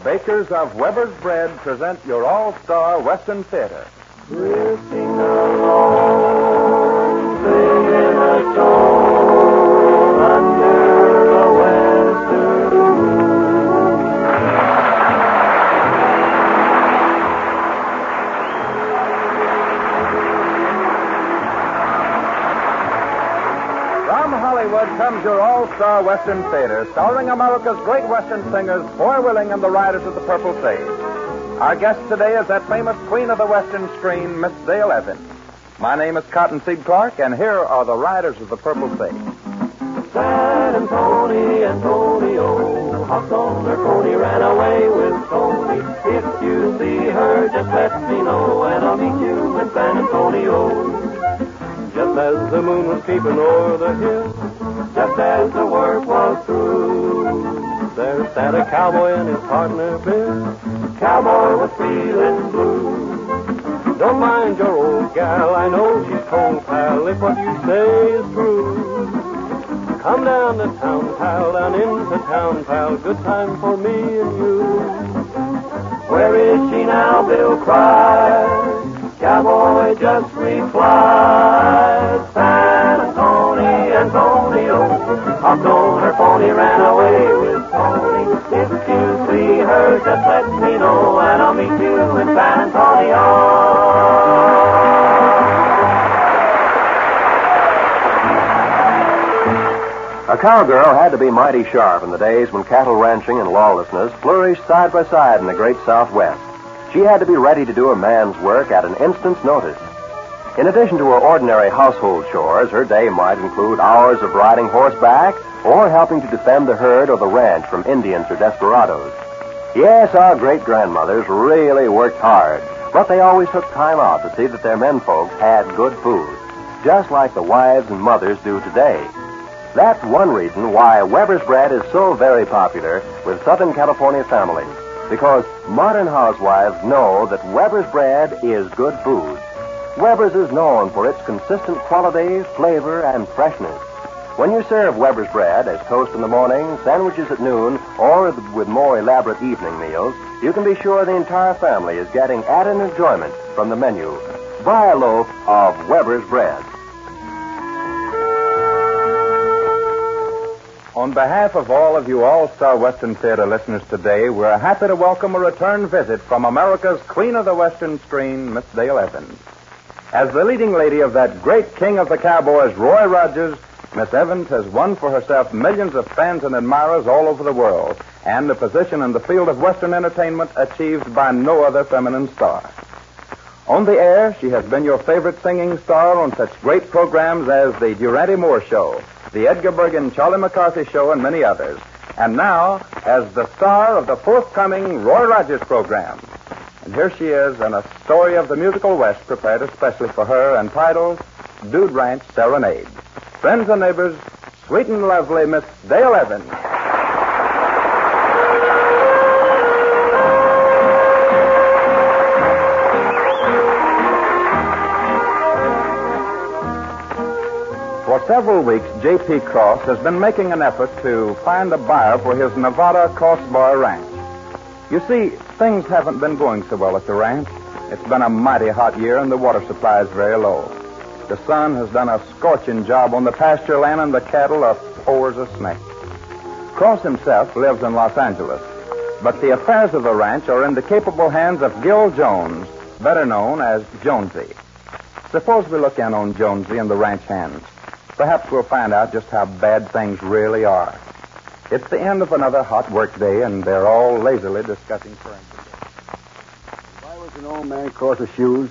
bakers of Weber's Bread present your all-star Western Theater. Drifting along, singing a song under a western moon. From Hollywood comes your all-star Western Theater, starring America's great Western singers, Foy Willing and the Riders of the Purple Sage. Our guest today is that famous queen of the Western screen, Miss Dale Evans. My name is Cottonseed Clark, and here are the Riders of the Purple Sage. San Antonio, hopped on her pony, ran away with Tony. If you see her, just let me know, and I'll meet you in San Antonio. Just as the moon was creeping o'er the hill, just as the work was through, there sat a cowboy and his partner Bill. Cowboy was feeling blue. Don't mind your old gal, I know she's cold, pal, if what you say is true. Come down to town, pal, down into town, pal, good time for me and you. Where is she now, Bill cried. Cowboy just replied, San Antonio, hopped on her pony, ran away with Tony. If you see her, just let me know, and I'll meet you in San Antonio. A cowgirl had to be mighty sharp in the days when cattle ranching and lawlessness flourished side by side in the great Southwest. She had to be ready to do a man's work at an instant's notice. In addition to her ordinary household chores, her day might include hours of riding horseback or helping to defend the herd or the ranch from Indians or desperados. Yes, our great-grandmothers really worked hard, but they always took time out to see that their menfolks had good food, just like the wives and mothers do today. That's one reason why Weber's Bread is so very popular with Southern California families, because modern housewives know that Weber's Bread is good food. Weber's is known for its consistent quality, flavor, and freshness. When you serve Weber's Bread as toast in the morning, sandwiches at noon, or with more elaborate evening meals, you can be sure the entire family is getting added enjoyment from the menu. Buy a loaf of Weber's Bread. On behalf of all of you All-Star Western Theater listeners today, we're happy to welcome a return visit from America's Queen of the Western Screen, Miss Dale Evans. As the leading lady of that great king of the cowboys, Roy Rogers, Miss Evans has won for herself millions of fans and admirers all over the world, and a position in the field of Western entertainment achieved by no other feminine star. On the air, she has been your favorite singing star on such great programs as The Durante Moore Show, The Edgar Bergen Charlie McCarthy Show, and many others. And now, as the star of the forthcoming Roy Rogers program. And here she is in a story of the musical West prepared especially for her, entitled Dude Ranch Serenade. Friends and neighbors, sweet and lovely Miss Dale Evans. For several weeks, J.P. Cross has been making an effort to find a buyer for his Nevada Crossbar Ranch. You see, things haven't been going so well at the ranch. It's been a mighty hot year and the water supply is very low. The sun has done a scorching job on the pasture land and the cattle are poor as a snake. Cross himself lives in Los Angeles, but the affairs of the ranch are in the capable hands of Gil Jones, better known as Jonesy. Suppose we look in on Jonesy and the ranch hands. Perhaps we'll find out just how bad things really are. It's the end of another hot work day, and they're all lazily discussing current conditions. If I was an old man Cross's shoes,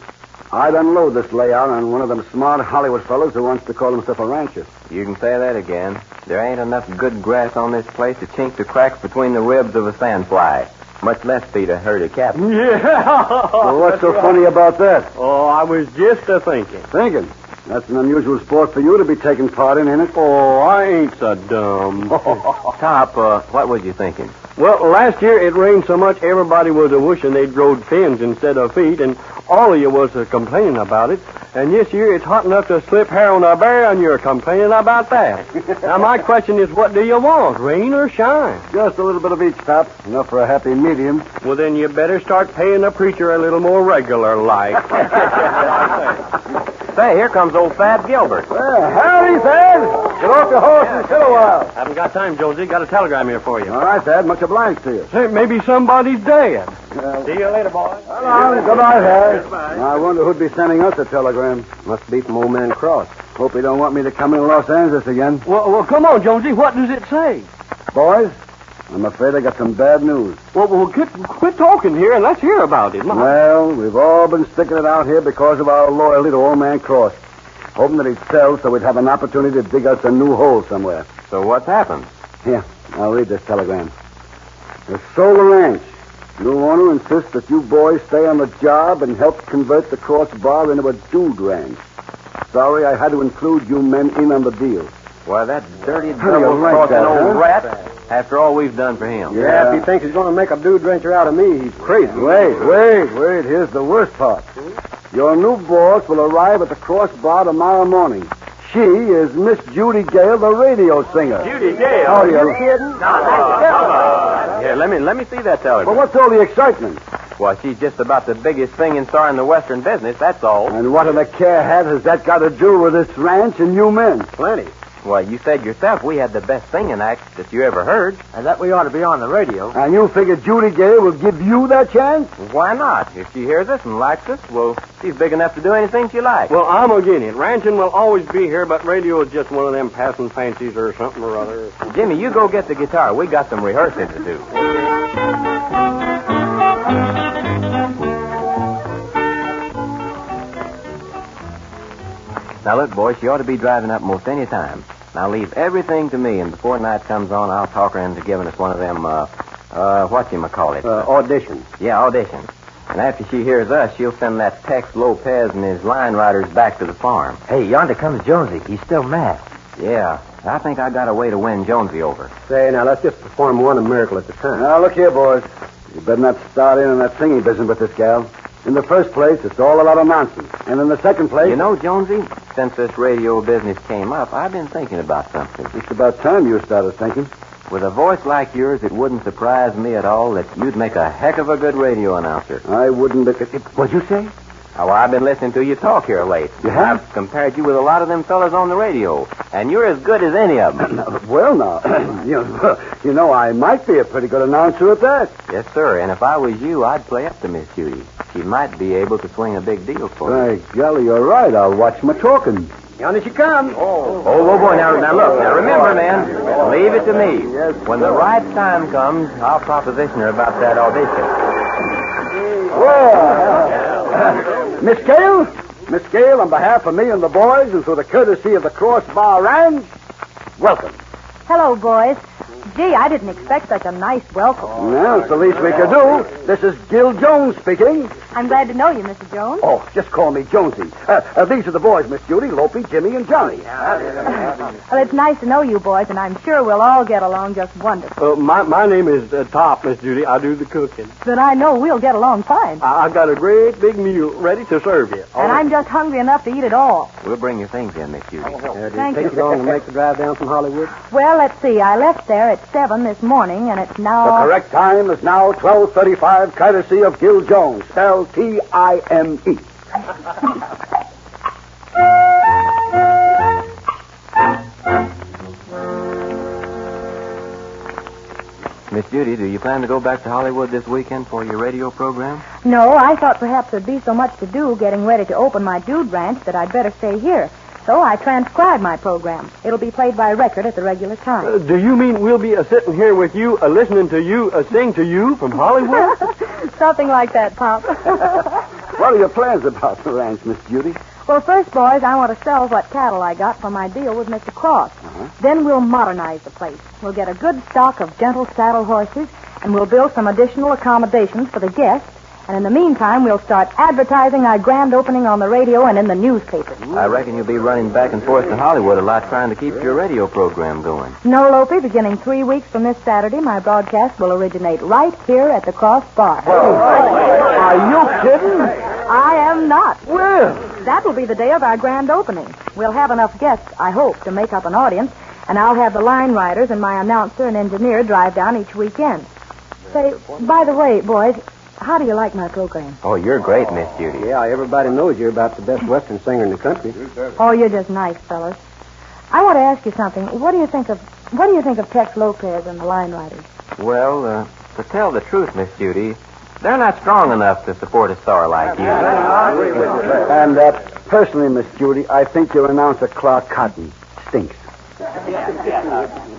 I'd unload this layout on one of them smart Hollywood fellows who wants to call himself a rancher. You can say that again. There ain't enough good grass on this place to chink the cracks between the ribs of a sandfly, much less feed a herd of cattle. Yeah! Well, what's so funny about that? Oh, I was just a-thinking. Thinking? That's an unusual sport for you to be taking part in, ain't it? Oh, I ain't so dumb. Top, what was you thinking? Well, last year it rained so much everybody was a-wishing they'd growed fins instead of feet, and all of you was complaining about it. And this year it's hot enough to slip hair on a bear, and you're complaining about that. Now, my question is, what do you want, rain or shine? Just a little bit of each, Pop. Enough for a happy medium. Well, then you better start paying the preacher a little more regular like. Say, here comes old Fab Gilbert. Well, howdy, Thad. Get off your horse and sit a while. Haven't got time, Jonesy. Got a telegram here for you. All right, Thad. Much obliged to you. Hey, maybe somebody's dead. Well, See you later, boys. Goodbye, Thad. I wonder who'd be sending us a telegram. Must be from Old Man Cross. Hope he don't want me to come in Los Angeles again. Well, come on, Jonesy. What does it say? Boys, I'm afraid I got some bad news. Well, quit talking here and let's hear about it. Well, we've all been sticking it out here because of our loyalty to Old Man Cross. Hoping that he'd sell so we'd have an opportunity to dig us a new hole somewhere. So what's happened? Here, I'll read this telegram. The Solar Ranch. New owner insists that you boys stay on the job and help convert the crossbar into a dude ranch. Sorry I had to include you men in on the deal. Why, that dirty, How do you like double-crossing that, old huh? rat, after all we've done for him. Yeah. If he thinks he's going to make a dude rancher out of me, he's crazy. Wait. Here's the worst part. Your new boss will arrive at the crossbar tomorrow morning. She is Miss Judy Gale, the radio singer. Judy Gale? Oh, you're kidding? Here, let me see that telegram. Well, what's all the excitement? Well, she's just about the biggest singing star in the Western business, that's all. And what in the care hat has that got to do with this ranch and you men? Plenty. Well, you said yourself we had the best singing act that you ever heard. And that we ought to be on the radio. And you figure Judy Gale will give you that chance? Why not? If she hears us and likes us, well, she's big enough to do anything she likes. Well, I'm again it. Ranching will always be here, but radio is just one of them passing fancies or something or other. Jimmy, you go get the guitar. We got some rehearsing to do. Now, look, boys, she ought to be driving up most any time. Now, leave everything to me, and before night comes on, I'll talk her into giving us one of them, whatchamacallit? Audition. Yeah, auditions. And after she hears us, she'll send that Tex Lopez and his line riders back to the farm. Hey, yonder comes Jonesy. He's still mad. Yeah, I think I got a way to win Jonesy over. Say, now, let's just perform one miracle at a time. Now, look here, boys. You better not start in on that singing business with this gal. In the first place, it's all a lot of nonsense. And in the second place... You know, Jonesy, since this radio business came up, I've been thinking about something. It's about time you started thinking. With a voice like yours, it wouldn't surprise me at all that you'd make a heck of a good radio announcer. I wouldn't look at it. What'd you say? Oh, I've been listening to you talk here late. You have? I've compared you with a lot of them fellas on the radio, and you're as good as any of them. Well, now, you know, I might be a pretty good announcer at that. Yes, sir, and if I was you, I'd play up to Miss Judy. She might be able to swing a big deal for you. By golly, you're right. I'll watch my talking. Yonder she comes. Oh, boy, now look. Now, remember, man, leave it to me. Yes. When the right time comes, I'll proposition her about that audition. Well, Miss Gale, on behalf of me and the boys, and through the courtesy of the Crossbar Ranch, welcome. Hello, boys. Gee, I didn't expect such a nice welcome. Well, it's the least we could do. This is Gil Jones speaking. I'm glad to know you, Mr. Jones. Oh, just call me Jonesy. These are the boys, Miss Judy, Lopey, Jimmy, and Johnny. Well, it's nice to know you boys, and I'm sure we'll all get along just wonderful. My name is Top, Miss Judy. I do the cooking. Then I know we'll get along fine. I've got a great big meal ready to serve you. And I'm just hungry enough to eat it all. We'll bring your things in, Miss Judy. Thank Take you. you long to make the drive down from Hollywood? Well, let's see. I left there at 7 this morning, and it's now... The correct time is now 12:35, courtesy of Gil Jones, spelled T-I-M-E. Miss Judy, do you plan to go back to Hollywood this weekend for your radio program? No, I thought perhaps there'd be so much to do getting ready to open my dude ranch that I'd better stay here. So I transcribed my program. It'll be played by record at the regular time. Do you mean we'll be sitting here with you, listening to you, sing to you from Hollywood? Something like that, Pop. What are your plans about the ranch, Miss Judy? Well, first, boys, I want to sell what cattle I got from my deal with Mr. Cross. Then we'll modernize the place. We'll get a good stock of gentle saddle horses, and we'll build some additional accommodations for the guests, And in the meantime, we'll start advertising our grand opening on the radio and in the newspapers. I reckon you'll be running back and forth to Hollywood a lot trying to keep your radio program going. No, Lope, beginning 3 weeks from this Saturday, my broadcast will originate right here at the Cross Bar. Are you kidding? I am not. Well, That will be the day of our grand opening. We'll have enough guests, I hope, to make up an audience, and I'll have the line riders and my announcer and engineer drive down each weekend. Say, by the way, boys, how do you like my program? Oh, you're great, Miss Judy. yeah, everybody knows you're about the best Western singer in the country. Oh, you're just nice, fellas. I want to ask you something. What do you think of Tex Lopez and the line riders? Well, to tell the truth, Miss Judy, they're not strong enough to support a star like you. And personally, Miss Judy, I think your announcer, Clark Cotton, stinks.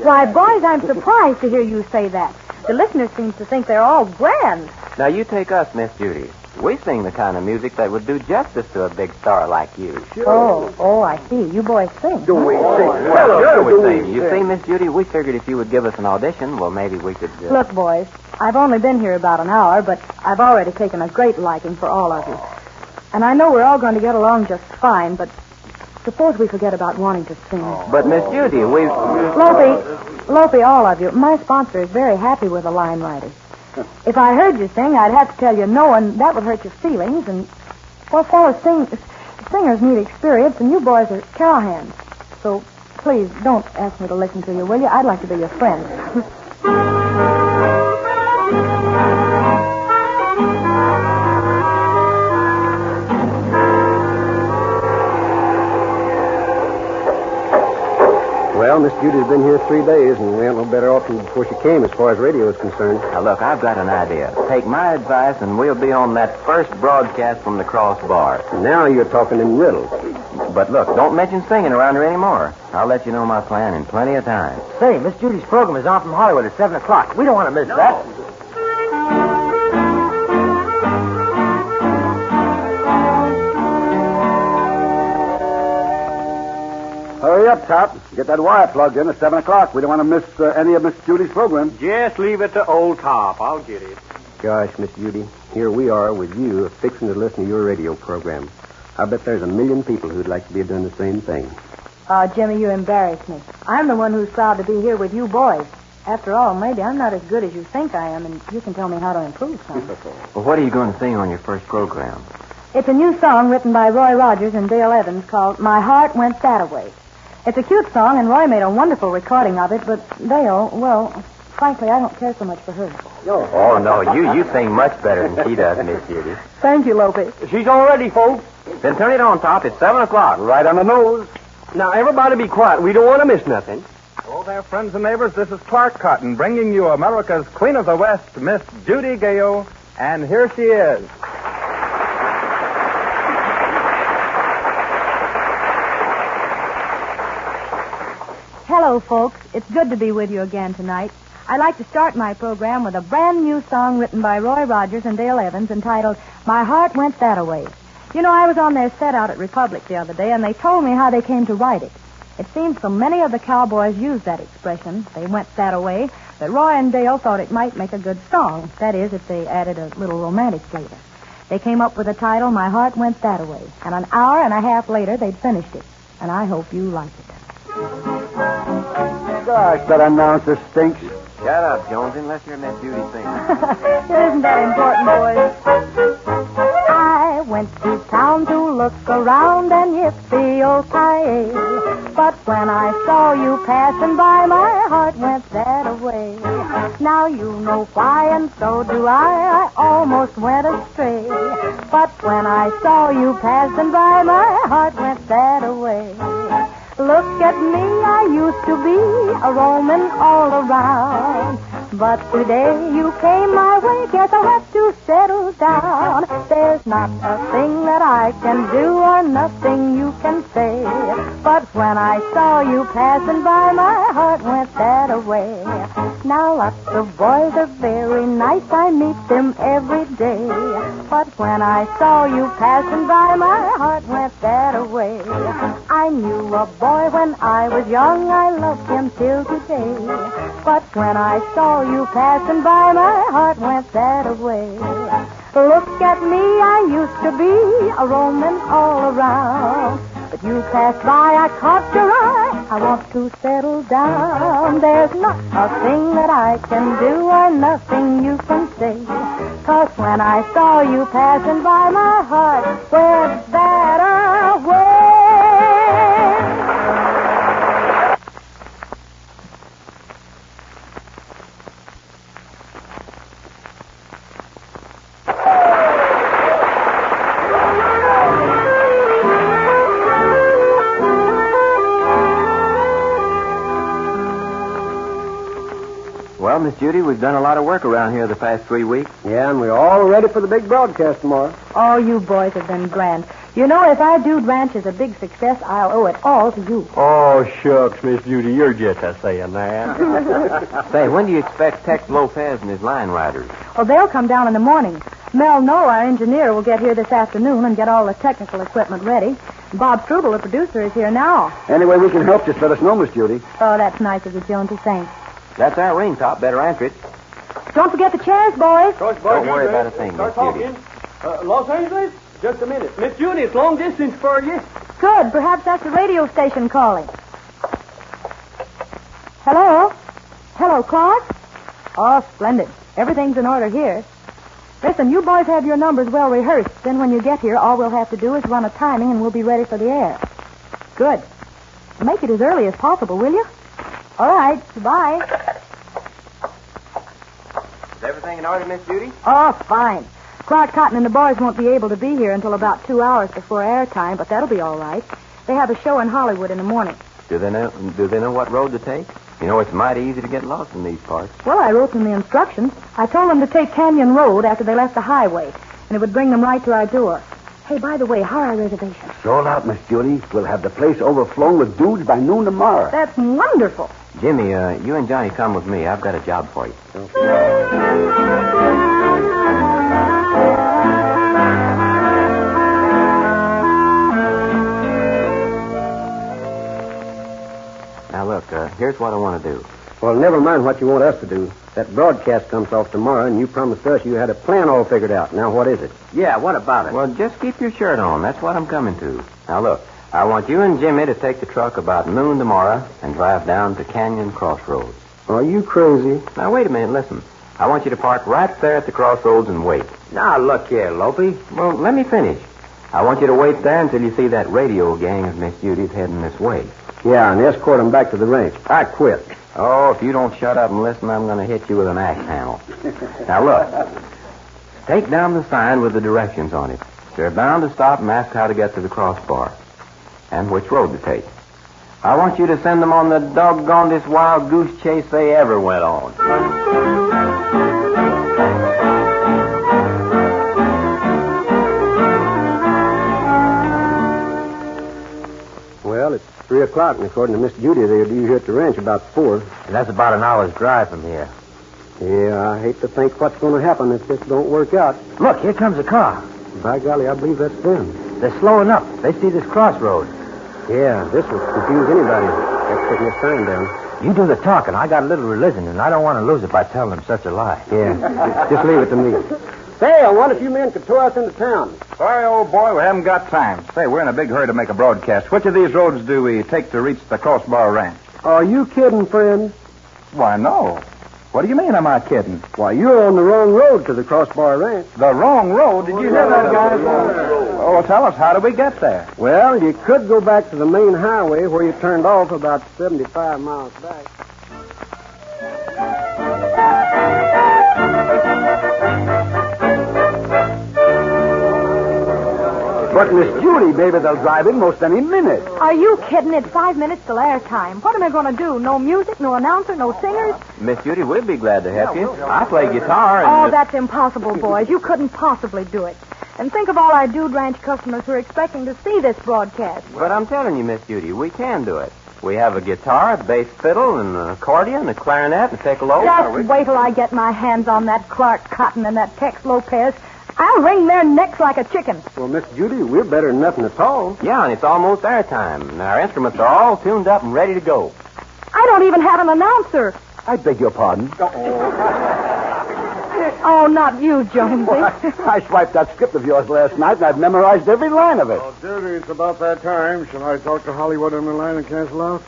Why, boys, I'm surprised to hear you say that. The listeners seem to think they're all grand. Now, you take us, Miss Judy. We sing the kind of music that would do justice to a big star like you. Oh, I see. You boys sing. Do we sing? Well, sure we sing. You see, Miss Judy, we figured if you would give us an audition, well, maybe we could... Look, boys, I've only been here about an hour, but I've already taken a great liking for all of you. And I know we're all going to get along just fine, but suppose we forget about wanting to sing. But, Miss Judy, we... Lope, all of you, my sponsor is very happy with the line riders. If I heard you sing, I'd have to tell you no, and that would hurt your feelings. And, well, fellas, singers need experience, and you boys are cowhands. So, please, don't ask me to listen to you, will you? I'd like to be your friend. Well, Miss Judy's been here 3 days, and we ain't no better off than before she came as far as radio is concerned. Now, look, I've got an idea. Take my advice, and we'll be on that first broadcast from the Cross Bar. Now you're talking in riddles. But look, don't mention singing around her anymore. I'll let you know my plan in plenty of time. Say, Miss Judy's program is on from Hollywood at 7 o'clock. We don't want to miss that. Hurry up, Top. Get that wire plugged in at 7 o'clock. We don't want to miss any of Miss Judy's program. Just leave it to old Top. I'll get it. Gosh, Miss Judy, here we are with you fixing to listen to your radio program. I bet there's a million people who'd like to be doing the same thing. Oh, Jimmy, you embarrass me. I'm the one who's proud to be here with you boys. After all, maybe I'm not as good as you think I am, and you can tell me how to improve some. Well, what are you going to sing on your first program? It's a new song written by Roy Rogers and Dale Evans called My Heart Went That-A-Way. It's a cute song, and Roy made a wonderful recording of it, but Dale, well, frankly, I don't care so much for her. Oh, no, you sing much better than she does, Miss Judy. Thank you, Lope. She's all ready, folks. Then turn it on, Top. It's 7 o'clock. Right on the nose. Now, everybody be quiet. We don't want to miss nothing. Hello there, friends and neighbors. This is Clark Cotton bringing you America's Queen of the West, Miss Judy Gale, and here she is. Hello, folks. It's good to be with you again tonight. I'd like to start my program with a brand new song written by Roy Rogers and Dale Evans entitled My Heart Went That-A-Way. You know, I was on their set out at Republic the other day, and they told me how they came to write it. It seems so many of the cowboys use that expression, they went that-a-way, that Roy and Dale thought it might make a good song. That is, if they added a little romantic flavor. They came up with the title, My Heart Went That-A-Way, and an hour and a half later, they'd finished it. And I hope you like it. Gosh, that announcer stinks. Shut up, Jonesy, unless you're Miss Judy singing. It isn't that important, boys. I went to town to look around and yippee-o-ki-yay. But when I saw you passing by, my heart went that-a-way. Now you know why, and so do I almost went astray. But when I saw you passing by, my heart went that-a-way. Look at me, I used to be a roaming all around. But today you came my way, guess I'll have to settle down. There's not a thing that I can do or nothing you can say. But when I saw you passing by, my heart went that-a-way. Now lots of boys are very nice, I meet them every day. But when I saw you passing by, my heart went that-a-way. I knew a boy when I was young, I loved him till today. But when I saw you passing by, my heart went that-a-way. Look at me, I used to be a roaming all around. But you passed by, I caught your eye. I want to settle down. There's not a thing that I can do or nothing you can say. 'Cause when I saw you passing by, my heart went that away. Well, Miss Judy, we've done a lot of work around here the past 3 weeks. Yeah, and we're all ready for the big broadcast tomorrow. Oh, you boys have been grand. You know, if our Dude Ranch is a big success, I'll owe it all to you. Oh, shucks, Miss Judy, you're just a saying that. Say, when do you expect Tex Lopez and his line riders? Well, they'll come down in the morning. Mel Noe, our engineer, will get here this afternoon and get all the technical equipment ready. Bob Struble, the producer, is here now. Any way we can help, just let us know, Miss Judy. Oh, that's nice of the Joneses. Thanks. That's our ring top. Better answer it. Don't forget the chairs, boys. Don't worry about a thing, Miss Judy. Los Angeles? Just a minute. Miss Judy, it's long distance for you. Good. Perhaps that's the radio station calling. Hello? Hello, Clark? Oh, splendid. Everything's in order here. Listen, you boys have your numbers well rehearsed. Then when you get here, all we'll have to do is run a timing and we'll be ready for the air. Good. Make it as early as possible, will you? All right. Goodbye. Is everything in order, Miss Judy? Oh, fine. Clark Cotton and the boys won't be able to be here until about 2 hours before airtime, but that'll be all right. They have a show in Hollywood in the morning. Do they know what road to take? You know, it's mighty easy to get lost in these parts. Well, I wrote them the instructions. I told them to take Canyon Road after they left the highway, and it would bring them right to our door. Hey, by the way, how are our reservations? Sold out, Miss Judy. We'll have the place overflowing with dudes by noon tomorrow. That's wonderful. Jimmy, you and Johnny come with me. I've got a job for you. Now, look, here's what I want to do. Well, never mind what you want us to do. That broadcast comes off tomorrow, and you promised us you had a plan all figured out. Now, what is it? Yeah, what about it? Well, just keep your shirt on. That's what I'm coming to. Now, look, I want you and Jimmy to take the truck about noon tomorrow and drive down to Canyon Crossroads. Are you crazy? Now, wait a minute. Listen. I want you to park right there at the crossroads and wait. Now, look here, Lopey. Well, let me finish. I want you to wait there until you see that radio gang of Miss Judy's heading this way. Yeah, and escort them back to the ranch. I quit. Oh, if you don't shut up and listen, I'm going to hit you with an axe handle. Now, look. Take down the sign with the directions on it. They're bound to stop and ask how to get to the crossbar and which road to take. I want you to send them on the doggonedest wild goose chase they ever went on. Well, it's 3 o'clock, and according to Miss Judy, they're due here at the ranch about 4. And that's about an hour's drive from here. Yeah, I hate to think what's going to happen if this don't work out. Look, here comes a car. By golly, I believe that's them. They're slowing up. They see this crossroad. Yeah, this will confuse anybody. That's taking a sign down. You do the talking. I got a little religion, and I don't want to lose it by telling them such a lie. Yeah, just leave it to me. Say, I wonder if you men could tow us into town. Sorry, old boy, we haven't got time. Say, we're in a big hurry to make a broadcast. Which of these roads do we take to reach the Crossbar Ranch? Are you kidding, friend? Why, no. What do you mean, am I kidding? Why, you're on the wrong road to the Crossbar Ranch. The wrong road? Did you hear that, guys? Oh, well, tell us, how do we get there? Well, you could go back to the main highway where you turned off about 75 miles back. But, Miss Judy, baby, they'll drive in most any minute. Are you kidding? It's 5 minutes till airtime. What am I going to do? No music, no announcer, no singers? Miss Judy, we'll be glad to help you. I play guitar and... Oh, that's impossible, boys. You couldn't possibly do it. And think of all our Dude Ranch customers who are expecting to see this broadcast. But I'm telling you, Miss Judy, we can do it. We have a guitar, a bass fiddle, and an accordion, a clarinet, and a piccolo. Just wait till I get my hands on that Clark Cotton and that Tex Lopez. I'll wring their necks like a chicken. Well, Miss Judy, we're better than nothing at all. Yeah, and it's almost airtime. And our instruments are all tuned up and ready to go. I don't even have an announcer. I beg your pardon. Hey, Oh, not you, Jonesy. I swiped that script of yours last night, and I've memorized every line of it. Oh, Judy, it's about that time. Shall I talk to Hollywood on the line and cancel out?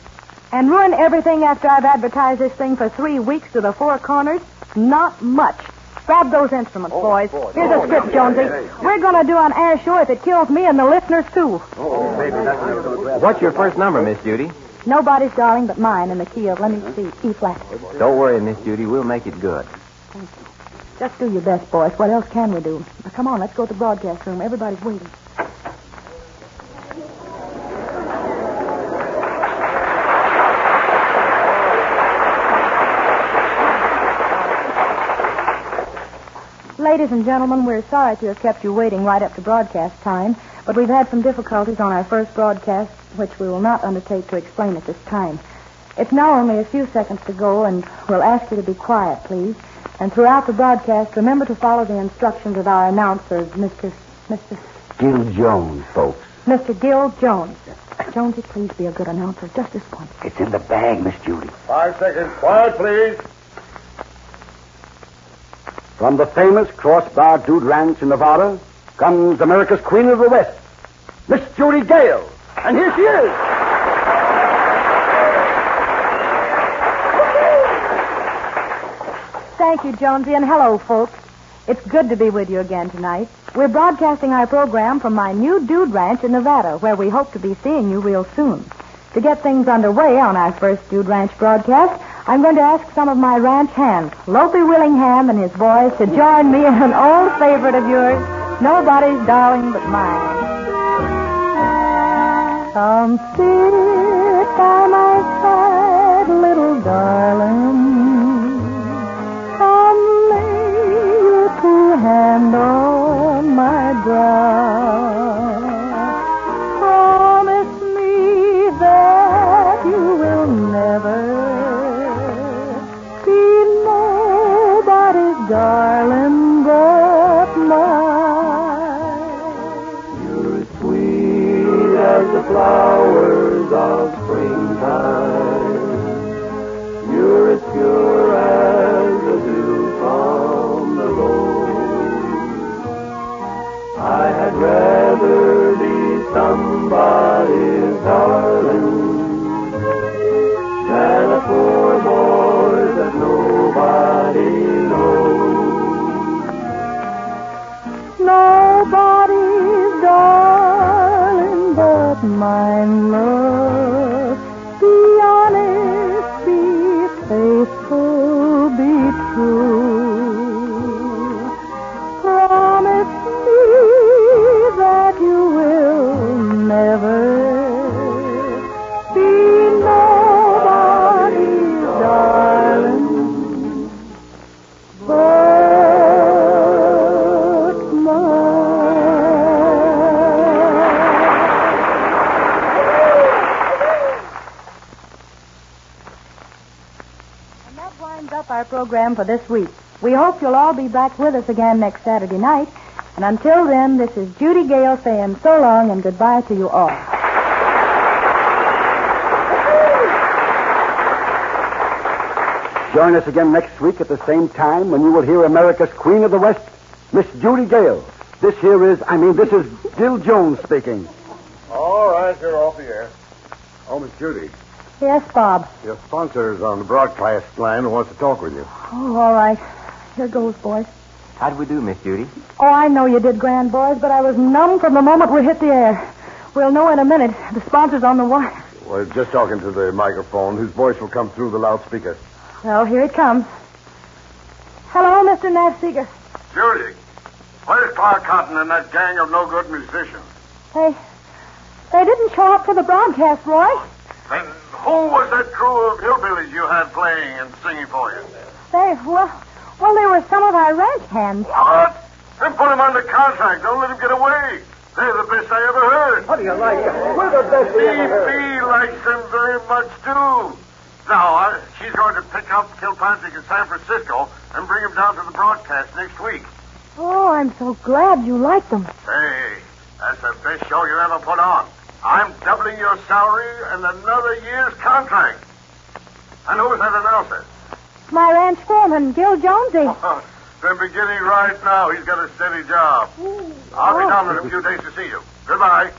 And ruin everything after I've advertised this thing for 3 weeks to the four corners? Not much. Grab those instruments, boys. Here's a script, Jonesy. We're going to do an air show if it kills me and the listeners, too. What's your first number, Miss Judy? Nobody's darling but mine in the key of, let me see, E flat. Don't worry, Miss Judy. We'll make it good. Just do your best, boys. What else can we do? Now, come on, let's go to the broadcast room. Everybody's waiting. Ladies and gentlemen, we're sorry to have kept you waiting right up to broadcast time, but we've had some difficulties on our first broadcast, which we will not undertake to explain at this time. It's now only a few seconds to go, and we'll ask you to be quiet, please. And throughout the broadcast, remember to follow the instructions of our announcer, Mr. Gil Jones, folks. Mr. Gil Jones. Jonesy, please be a good announcer just this once. It's in the bag, Miss Judy. 5 seconds. Quiet, please. From the famous Crossbar Dude Ranch in Nevada comes America's Queen of the West, Miss Judy Gale. And here she is. Thank you, Jonesy, and hello, folks. It's good to be with you again tonight. We're broadcasting our program from my new Dude Ranch in Nevada, where we hope to be seeing you real soon. To get things underway on our first Dude Ranch broadcast, I'm going to ask some of my ranch hands, Lope Willingham and his boys, to join me in an old favorite of yours, Nobody's Darling But Mine. Come sit by my side, little darling. Come lay your cool hand on my brow. Promise me that you will never darling but mine. You're sweet as the flowers of springtime. You're as pure as the dew from the rose. I had rather be somebody's darling than a poor boy that nobody knows. Nobody's darling but mine, love. Be honest, be faithful, be true. Promise me that you will never be nobody's darling but our program for this week. We hope you'll all be back with us again next Saturday night. And until then, this is Judy Gale saying so long and goodbye to you all. Join us again next week at the same time when you will hear America's Queen of the West, Miss Judy Gale. This is Gil Jones speaking. All right, you're off the air. Oh, Miss Judy. Yes, Bob. Your sponsor's on the broadcast line and wants to talk with you. Oh, all right. Here goes, boys. How'd we do, Miss Judy? Oh, I know you did grand, boys, but I was numb from the moment we hit the air. We'll know in a minute. The sponsor's on the wire. We're just talking to the microphone, whose voice will come through the loudspeaker. Well, here it comes. Hello, Mr. Nafseeger. Judy, where's Clark Cotton and that gang of no-good musicians? They didn't show up for the broadcast, Roy. Then who was that crew of hillbillies you had playing and singing for you? They were some of our ranch hands. What? Then put them under contract. Don't let them get away. They're the best I ever heard. How do you like it? We're the best we ever heard. BP likes them very much, too. Now, she's going to pick up Kilpatrick in San Francisco and bring him down to the broadcast next week. Oh, I'm so glad you like them. Hey, that's the best show you ever put on. I'm doubling your salary and another year's contract. And who's that announcer? My ranch foreman, Gil Jonesy. Then beginning right now, he's got a steady job. I'll be down in a few days to see you. Goodbye.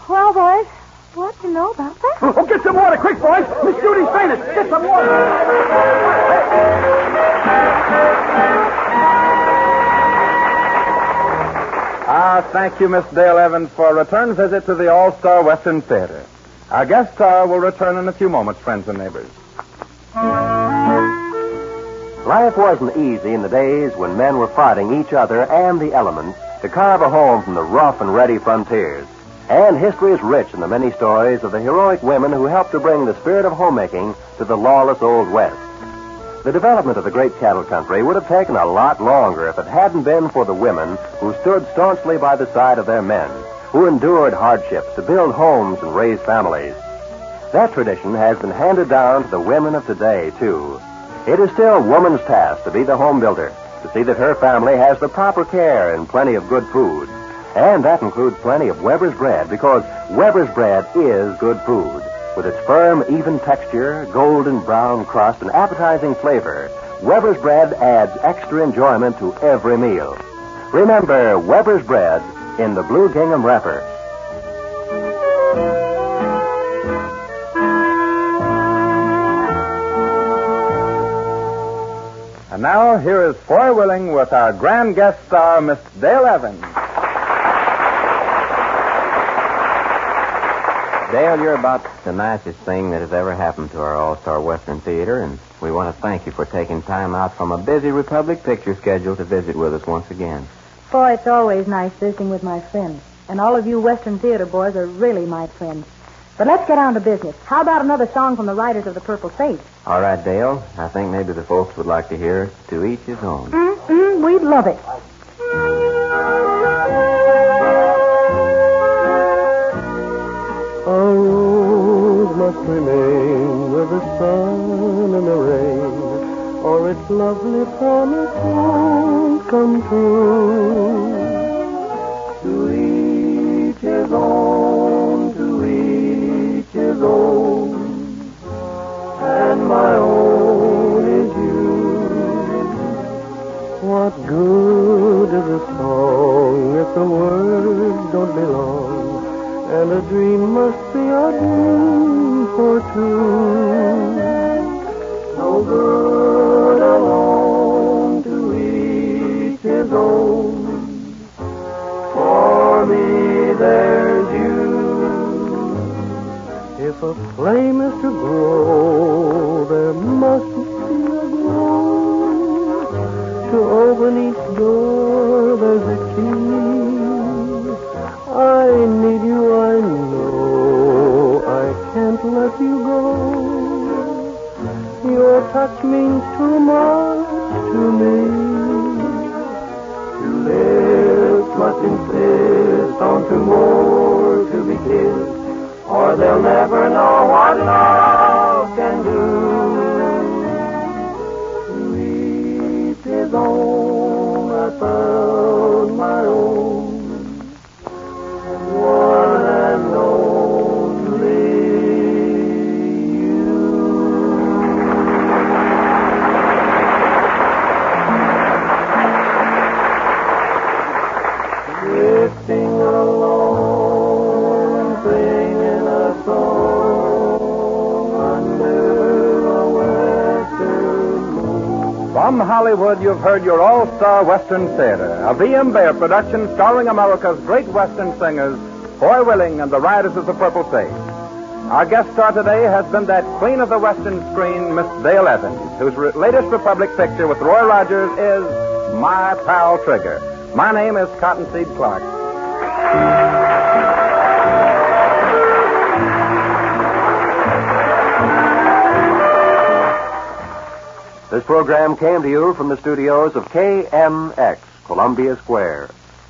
Well, boys, what do you know about that? Oh, get some water, quick, boys. Miss Judy's fainted. Get some water. Thank you, Miss Dale Evans, for a return visit to the All-Star Western Theater. Our guest star will return in a few moments, friends and neighbors. Life wasn't easy in the days when men were fighting each other and the elements to carve a home from the rough and ready frontiers. And history is rich in the many stories of the heroic women who helped to bring the spirit of homemaking to the lawless Old West. The development of the great cattle country would have taken a lot longer if it hadn't been for the women who stood staunchly by the side of their men, who endured hardships to build homes and raise families. That tradition has been handed down to the women of today, too. It is still woman's task to be the home builder, to see that her family has the proper care and plenty of good food. And that includes plenty of Weber's bread, because Weber's bread is good food. With its firm, even texture, golden brown crust, and appetizing flavor, Weber's bread adds extra enjoyment to every meal. Remember Weber's bread in the blue gingham wrapper. And now, here is Foy Willing with our grand guest star, Miss Dale Evans. Dale, you're about the nicest thing that has ever happened to our All-Star Western Theater, and we want to thank you for taking time out from a busy Republic picture schedule to visit with us once again. Boy, it's always nice visiting with my friends. And all of you Western Theater boys are really my friends. But let's get on to business. How about another song from the writers of The Purple Sage? All right, Dale. I think maybe the folks would like to hear To Each His Own. We'd love it. A rose must remain with the sun and the rain, or its lovely promise won't come true. To each his own, to each his own, and my own is you. What good is a song if the words don't belong? And a dream must be a dream for two. No good alone, to each his own. For me there's you. If a flame is to grow, there must be a glow. To open each door, there's a key. I need you, I know. I can't let you go. Your touch means too much to me. Two lips must insist on two more to be kissed, or they'll never know what love can do. To each his own, I found my own. One and only you. Drifting alone, singing a song under a western moon. From Hollywood, you've heard your All-Star Western Theater, a V.M. Bear production starring America's great Western singers, Foy Willing and the Riders of the Purple Sage. Our guest star today has been that queen of the Western screen, Miss Dale Evans, whose latest Republic picture with Roy Rogers is My Pal Trigger. My name is Cottonseed Clark. This program came to you from the studios of KMX, Columbia Square.